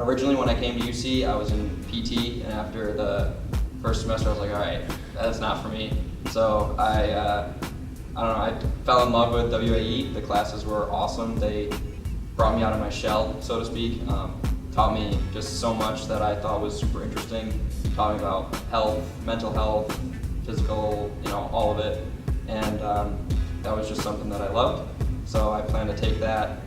Originally when I came to UC, I was in PT, and after the first semester I was like, all right, that's not for me. So I don't know, I fell in love with WAE. The classes were awesome. They brought me out of my shell, so to speak. Taught me just so much that I thought was super interesting. Taught me about health, mental health, physical, all of it. And that was just something that I loved. So I plan to take that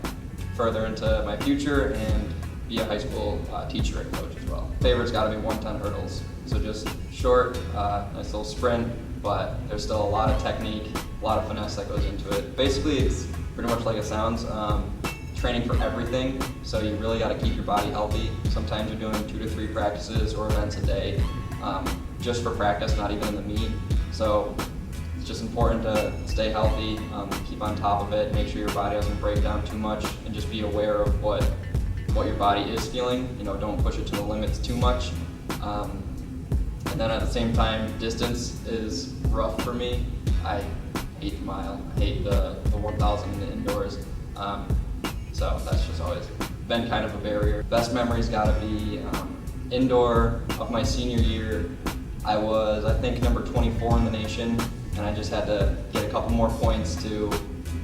further into my future and be a high school teacher and coach as well. Favorite's gotta be 110 hurdles. So just short, nice little sprint, but there's still a lot of technique, a lot of finesse that goes into it. Basically, it's pretty much like it sounds. Training for everything, so you really got to keep your body healthy. Sometimes you're doing 2 to 3 practices or events a day, just for practice, not even in the meet. So it's just important to stay healthy, keep on top of it, make sure your body doesn't break down too much, and just be aware of what your body is feeling. Don't push it to the limits too much. And then at the same time, distance is rough for me. I hate the mile. I hate the 1,000 in the indoors. So that's just always been kind of a barrier. Best memories gotta be indoor of my senior year. I was, I think, number 24 in the nation, and I just had to get a couple more points to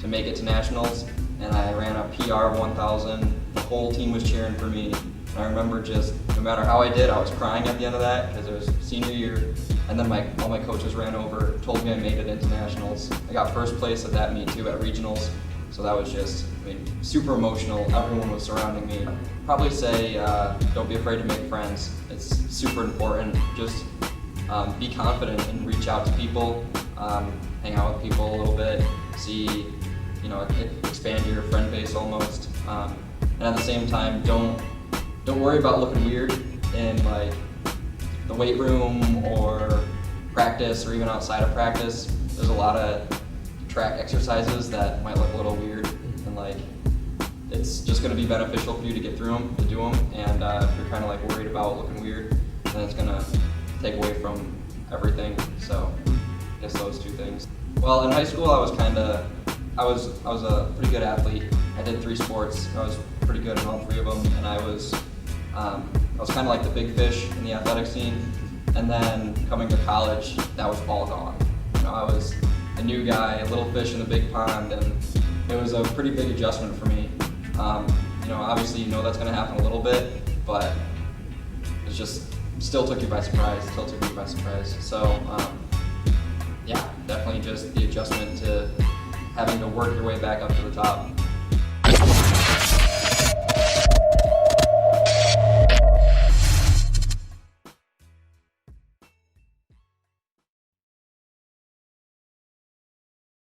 make it to nationals. And I ran a PR 1,000. The whole team was cheering for me. And I remember just, no matter how I did, I was crying at the end of that because it was senior year. And then all my coaches ran over, told me I made it into nationals. I got first place at that meet too, at regionals. So that was just, super emotional. Everyone was surrounding me. Probably say, don't be afraid to make friends. It's super important. Just be confident and reach out to people, hang out with people a little bit, see, expand your friend base almost. And at the same time, don't worry about looking weird in like the weight room or practice or even outside of practice. There's a lot of track exercises that might look a little weird, and it's just going to be beneficial for you to get through them, to do them. And if you're kind of worried about looking weird, then it's going to take away from everything. So I guess those 2 things. Well, in high school I was a pretty good athlete. I did 3 sports. I was pretty good in all 3 of them, and I was kind of like the big fish in the athletic scene. And then coming to college, that was all gone. I was a new guy, a little fish in a big pond, and it was a pretty big adjustment for me. Obviously that's going to happen a little bit, but it's just still took you by surprise. So yeah, definitely just the adjustment to having to work your way back up to the top.